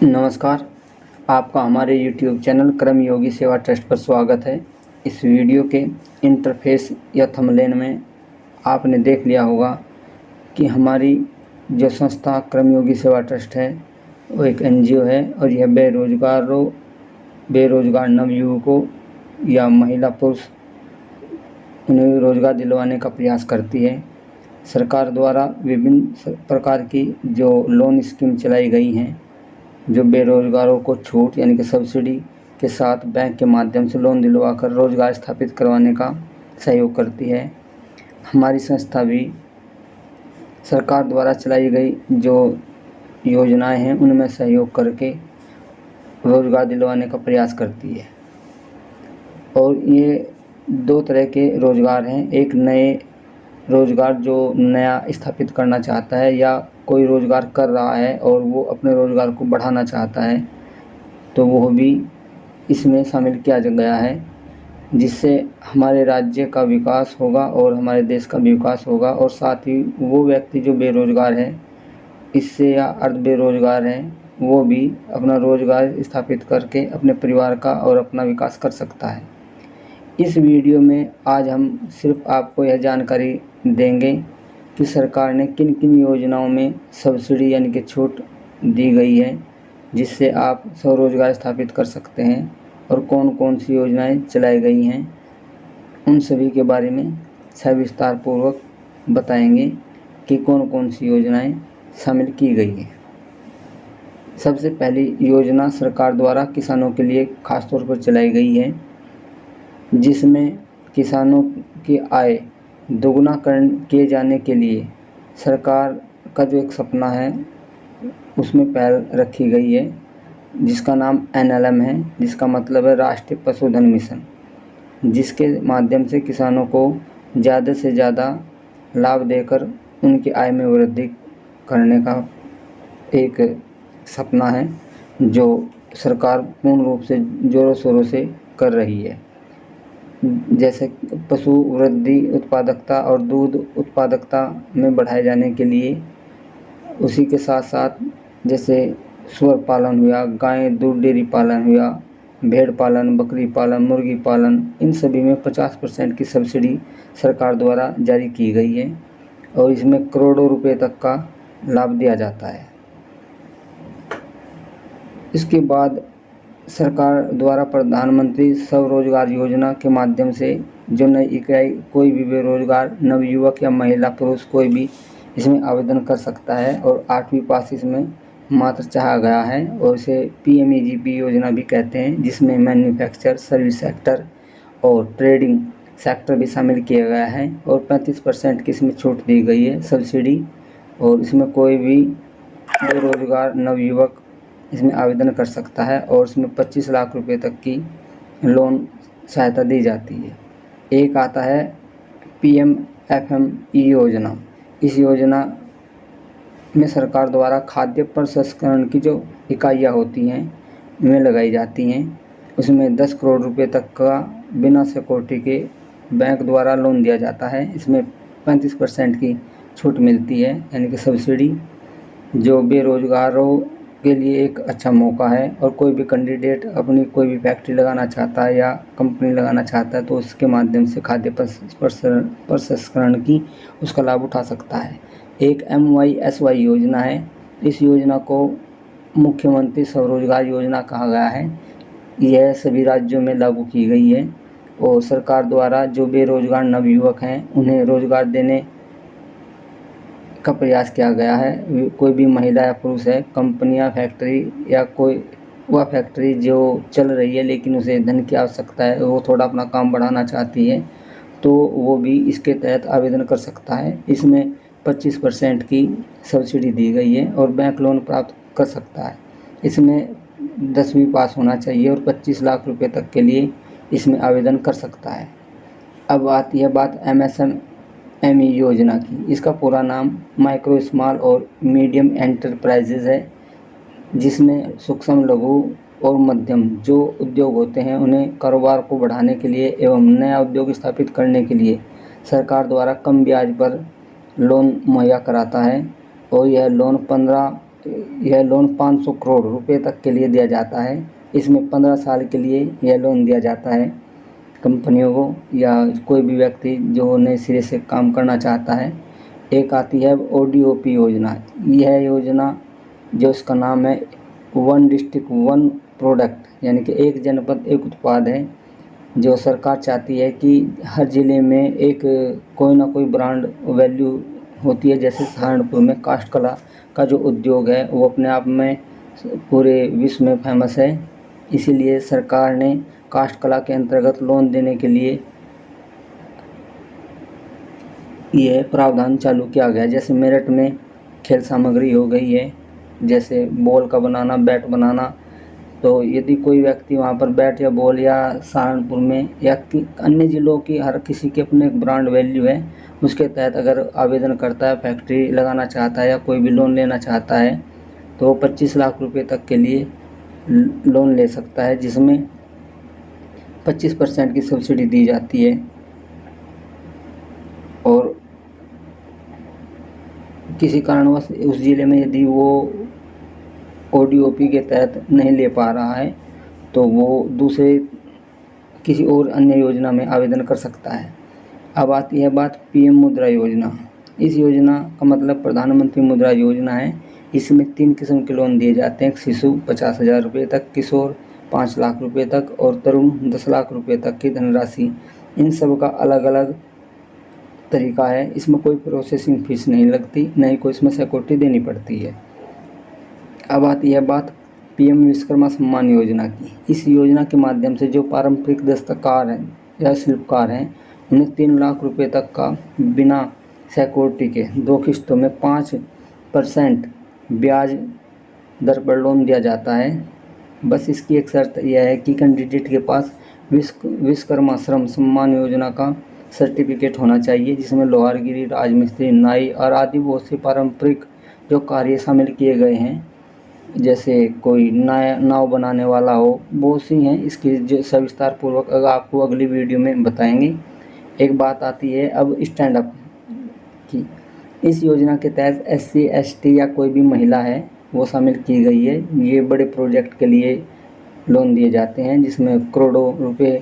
नमस्कार, आपका हमारे YouTube चैनल कर्मयोगी सेवा ट्रस्ट पर स्वागत है। इस वीडियो के इंटरफेस या थंबनेल में आपने देख लिया होगा कि हमारी जो संस्था कर्मयोगी सेवा ट्रस्ट है वो एक NGO है और यह बेरोजगार नवयुवकों या महिला पुरुष उन्हें रोज़गार दिलवाने का प्रयास करती है। सरकार द्वारा विभिन्न प्रकार की जो लोन स्कीम चलाई गई हैं, जो बेरोजगारों को छूट यानी कि सब्सिडी के साथ बैंक के माध्यम से लोन दिलवाकर रोज़गार स्थापित करवाने का सहयोग करती है। हमारी संस्था भी सरकार द्वारा चलाई गई जो योजनाएं हैं उनमें सहयोग करके रोज़गार दिलवाने का प्रयास करती है। और ये दो तरह के रोज़गार हैं, एक नए रोज़गार जो नया स्थापित करना चाहता है या कोई रोज़गार कर रहा है और वो अपने रोज़गार को बढ़ाना चाहता है तो वो भी इसमें शामिल किया गया है, जिससे हमारे राज्य का विकास होगा और हमारे देश का भी विकास होगा। और साथ ही वो व्यक्ति जो बेरोज़गार है इससे या अर्ध बेरोज़गार है वो भी अपना रोज़गार स्थापित करके अपने परिवार का और अपना विकास कर सकता है। इस वीडियो में आज हम सिर्फ आपको यह जानकारी देंगे कि सरकार ने किन किन योजनाओं में सब्सिडी यानी कि छूट दी गई है जिससे आप स्वरोज़गार स्थापित कर सकते हैं और कौन कौन सी योजनाएं चलाई गई हैं, उन सभी के बारे में सविस्तार पूर्वक बताएंगे कि कौन कौन सी योजनाएं शामिल की गई हैं। सबसे पहली योजना सरकार द्वारा किसानों के लिए खास तौर पर चलाई गई है, जिसमें किसानों की आय दोगुना किए जाने के लिए सरकार का जो एक सपना है उसमें पहल रखी गई है, जिसका नाम NLM है, जिसका मतलब है राष्ट्रीय पशुधन मिशन, जिसके माध्यम से किसानों को ज़्यादा से ज़्यादा लाभ देकर उनकी आय में वृद्धि करने का एक सपना है जो सरकार पूर्ण रूप से ज़ोरों शोरों से कर रही है। जैसे पशु वृद्धि उत्पादकता और दूध उत्पादकता में बढ़ाए जाने के लिए, उसी के साथ साथ जैसे सूअर पालन हुआ, गाय दूध डेयरी पालन हुआ, भेड़ पालन, बकरी पालन, मुर्गी पालन, इन सभी में 50% की सब्सिडी सरकार द्वारा जारी की गई है और इसमें करोड़ों रुपए तक का लाभ दिया जाता है। इसके बाद सरकार द्वारा प्रधानमंत्री स्वरोजगार योजना के माध्यम से जो नई इकाई कोई भी बेरोजगार नवयुवक या महिला पुरुष कोई भी इसमें आवेदन कर सकता है और 8वीं पास इसमें मात्र चाहा गया है और इसे PMEGP योजना भी कहते हैं, जिसमें मैन्युफैक्चर, सर्विस सेक्टर और ट्रेडिंग सेक्टर भी शामिल किया गया है और 35% की इसमें छूट दी गई है सब्सिडी। और इसमें कोई भी बेरोजगार नवयुवक इसमें आवेदन कर सकता है और इसमें 25 लाख रुपए तक की लोन सहायता दी जाती है। एक आता है PMFME योजना। इस योजना में सरकार द्वारा खाद्य प्रसंस्करण की जो इकाइयाँ होती हैं उनमें लगाई जाती हैं, उसमें 10 करोड़ रुपए तक का बिना सिक्योरिटी के बैंक द्वारा लोन दिया जाता है। इसमें 35% की छूट मिलती है यानी कि सब्सिडी, जो बेरोजगारों के लिए एक अच्छा मौका है। और कोई भी कैंडिडेट अपनी कोई भी फैक्ट्री लगाना चाहता है या कंपनी लगाना चाहता है तो उसके माध्यम से खाद्य प्रसंस्करण की उसका लाभ उठा सकता है। एक MYSY योजना है। इस योजना को मुख्यमंत्री स्वरोजगार योजना कहा गया है। यह सभी राज्यों में लागू की गई है और सरकार द्वारा जो बेरोजगार नवयुवक हैं उन्हें रोजगार देने का प्रयास किया गया है। कोई भी महिला या पुरुष है, कंपनियां, फैक्ट्री या कोई वह फैक्ट्री जो चल रही है लेकिन उसे धन की आवश्यकता है, वो थोड़ा अपना काम बढ़ाना चाहती है तो वो भी इसके तहत आवेदन कर सकता है। इसमें 25% की सब्सिडी दी गई है और बैंक लोन प्राप्त कर सकता है। इसमें 10वीं पास होना चाहिए और 25 लाख रुपए तक के लिए इसमें आवेदन कर सकता है। अब आती है बात MSME योजना की। इसका पूरा नाम माइक्रो, स्मॉल और मीडियम एंटरप्राइजेज है, जिसमें सूक्ष्म, लघु और मध्यम जो उद्योग होते हैं उन्हें कारोबार को बढ़ाने के लिए एवं नया उद्योग स्थापित करने के लिए सरकार द्वारा कम ब्याज पर लोन मुहैया कराता है और यह लोन 15 यह लोन 500 करोड़ रुपए तक के लिए दिया जाता है। इसमें 15 साल के लिए यह लोन दिया जाता है कंपनियों को या कोई भी व्यक्ति जो नए सिरे से काम करना चाहता है। एक आती है ODOP योजना। यह योजना जो इसका नाम है वन डिस्ट्रिक्ट वन प्रोडक्ट, यानी कि एक जनपद एक उत्पाद है। जो सरकार चाहती है कि हर ज़िले में एक कोई ना कोई ब्रांड वैल्यू होती है। जैसे सहारनपुर में काष्ठ कला का जो उद्योग है वो अपने आप में पूरे विश्व में फेमस है। इसीलिए सरकार ने काष्ठ कला के अंतर्गत लोन देने के लिए यह प्रावधान चालू किया गया। जैसे मेरठ में खेल सामग्री हो गई है, जैसे बॉल का बनाना, बैट बनाना, तो यदि कोई व्यक्ति वहाँ पर बैट या बॉल या सहारनपुर में या अन्य ज़िलों की हर किसी के अपने ब्रांड वैल्यू है, उसके तहत अगर आवेदन करता है, फैक्ट्री लगाना चाहता है या कोई भी लोन लेना चाहता है तो वो 25 लाख रुपए तक के लिए लोन ले सकता है, जिसमें 25% की सब्सिडी दी जाती है। और किसी कारणवश उस ज़िले में यदि वो ODOP के तहत नहीं ले पा रहा है तो वो दूसरे किसी और अन्य योजना में आवेदन कर सकता है। अब आती है बात PM मुद्रा योजना। इस योजना का मतलब प्रधानमंत्री मुद्रा योजना है। इसमें 3 किस्म के लोन दिए जाते हैं। शिशु 50,000 रुपये तक, किशोर 5 लाख रुपये तक और तरुण 10 लाख रुपये तक की धनराशि। इन सब का अलग अलग तरीका है। इसमें कोई प्रोसेसिंग फीस नहीं लगती, नहीं कोई इसमें सिक्योरिटी देनी पड़ती है। अब आती है बात PM विश्वकर्मा सम्मान योजना की। इस योजना के माध्यम से जो पारंपरिक दस्तकार हैं या शिल्पकार हैं उन्हें 3 लाख रुपए तक का बिना सिक्योरिटी के 2 किस्तों में 5% ब्याज दर पर लोन दिया जाता है। बस इसकी एक शर्त यह है कि कैंडिडेट के पास विश्वकर्मा श्रम सम्मान योजना का सर्टिफिकेट होना चाहिए, जिसमें लोहारगिरी, राजमिस्त्री, नाई और आदि बहुत से पारंपरिक जो कार्य शामिल किए गए हैं। जैसे कोई नाव बनाने वाला हो, बहुत सी हैं। इसकी जो सविस्तार पूर्वक आपको अगली वीडियो में बताएंगे। एक बात आती है अब स्टैंड अप की। इस योजना के तहत SC ST या कोई भी महिला है वो शामिल की गई है। ये बड़े प्रोजेक्ट के लिए लोन दिए जाते हैं, जिसमें करोड़ों रुपए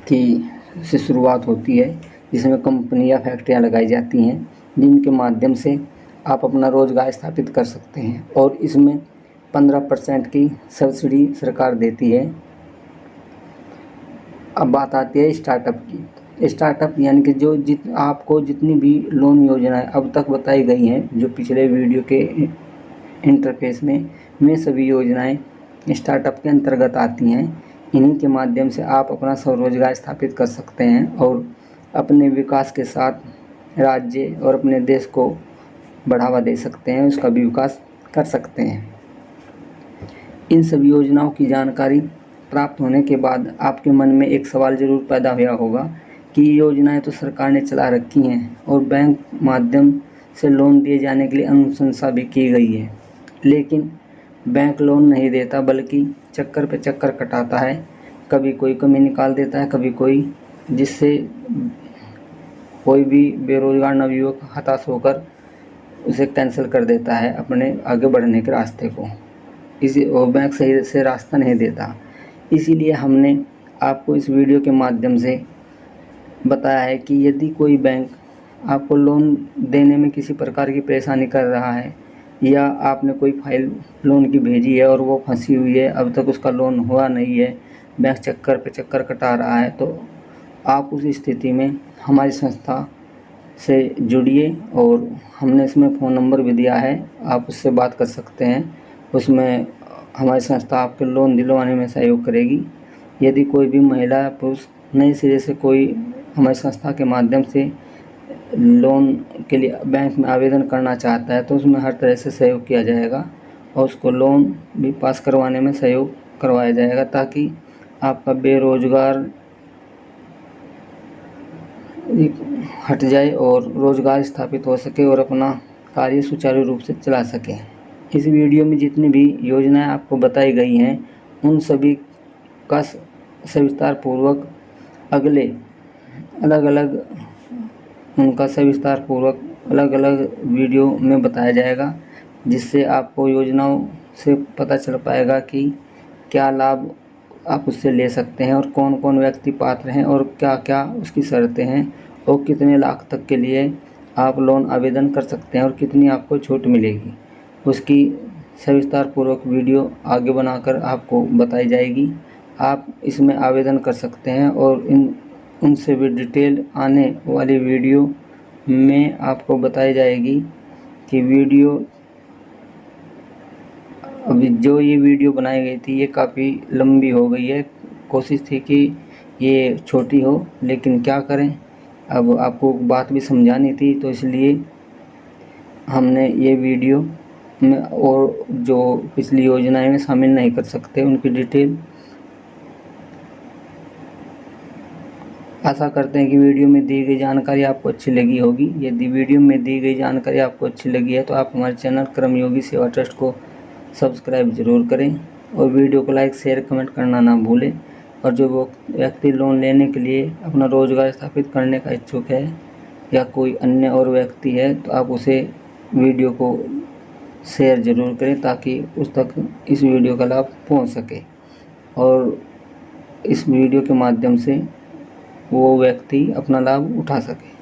की से शुरुआत होती है, जिसमें कंपनी या फैक्ट्रियाँ लगाई जाती हैं, जिनके माध्यम से आप अपना रोजगार स्थापित कर सकते हैं। और इसमें 15% की सब्सिडी सरकार देती है। अब बात आती है स्टार्टअप की। स्टार्टअप यानी कि जो आपको जितनी भी लोन योजनाएं अब तक बताई गई हैं, जो पिछले वीडियो के इंटरफेस में सभी योजनाएं स्टार्टअप के अंतर्गत आती हैं। इन्हीं के माध्यम से आप अपना स्वरोजगार स्थापित कर सकते हैं और अपने विकास के साथ राज्य और अपने देश को बढ़ावा दे सकते हैं, उसका भी विकास कर सकते हैं। इन सभी योजनाओं की जानकारी प्राप्त होने के बाद आपके मन में एक सवाल ज़रूर पैदा हुआ होगा कि ये योजनाएं तो सरकार ने चला रखी हैं और बैंक माध्यम से लोन दिए जाने के लिए अनुशंसा भी की गई है, लेकिन बैंक लोन नहीं देता, बल्कि चक्कर पे चक्कर कटाता है। कभी कोई कमी निकाल देता है, कभी कोई, जिससे कोई भी बेरोजगार नवयुवक हताश होकर उसे कैंसिल कर देता है अपने आगे बढ़ने के रास्ते को। और बैंक सही से रास्ता नहीं देता। इसीलिए हमने आपको इस वीडियो के माध्यम से बताया है कि यदि कोई बैंक आपको लोन देने में किसी प्रकार की परेशानी कर रहा है या आपने कोई फाइल लोन की भेजी है और वो फंसी हुई है, अब तक उसका लोन हुआ नहीं है, बैंक चक्कर पे चक्कर कटा रहा है, तो आप उस स्थिति में हमारी संस्था से जुड़िए। और हमने इसमें फ़ोन नंबर भी दिया है, आप उससे बात कर सकते हैं। उसमें हमारी संस्था आपके लोन दिलवाने में सहयोग करेगी। यदि कोई भी महिला या पुरुष नए सिरे से कोई हमारी संस्था के माध्यम से लोन के लिए बैंक में आवेदन करना चाहता है तो उसमें हर तरह से सहयोग किया जाएगा और उसको लोन भी पास करवाने में सहयोग करवाया जाएगा, ताकि आपका बेरोजगार हट जाए और रोज़गार स्थापित हो सके और अपना कार्य सुचारू रूप से चला सके। इस वीडियो में जितनी भी योजनाएं आपको बताई गई हैं उन सभी का सविस्तार पूर्वक अलग अलग वीडियो में बताया जाएगा। जिससे आपको योजनाओं से पता चल पाएगा कि क्या लाभ आप उससे ले सकते हैं और कौन कौन व्यक्ति पात्र हैं और क्या क्या उसकी शर्तें हैं और कितने लाख तक के लिए आप लोन आवेदन कर सकते हैं और कितनी आपको छूट मिलेगी। उसकी सविस्तार पूर्वक वीडियो आगे बनाकर आपको बताई जाएगी। आप इसमें आवेदन कर सकते हैं और उनसे भी डिटेल आने वाली वीडियो में आपको बताई जाएगी कि अभी जो ये वीडियो बनाई गई थी ये काफ़ी लंबी हो गई है। कोशिश थी कि ये छोटी हो, लेकिन क्या करें, अब आपको बात भी समझानी थी, तो इसलिए हमने ये वीडियो में और जो पिछली योजनाएं में शामिल नहीं कर सकते उनकी डिटेल। आशा करते हैं कि वीडियो में दी गई जानकारी आपको अच्छी लगी होगी। यदि वीडियो में दी गई जानकारी आपको अच्छी लगी है तो आप हमारे चैनल कर्मयोगी सेवा ट्रस्ट को सब्सक्राइब ज़रूर करें और वीडियो को लाइक, शेयर, कमेंट करना ना भूलें। और जो वो व्यक्ति लोन लेने के लिए अपना रोज़गार स्थापित करने का इच्छुक है या कोई अन्य और व्यक्ति है तो आप उसे वीडियो को शेयर ज़रूर करें ताकि उस तक इस वीडियो का लाभ पहुंच सके और इस वीडियो के माध्यम से वो व्यक्ति अपना लाभ उठा सके।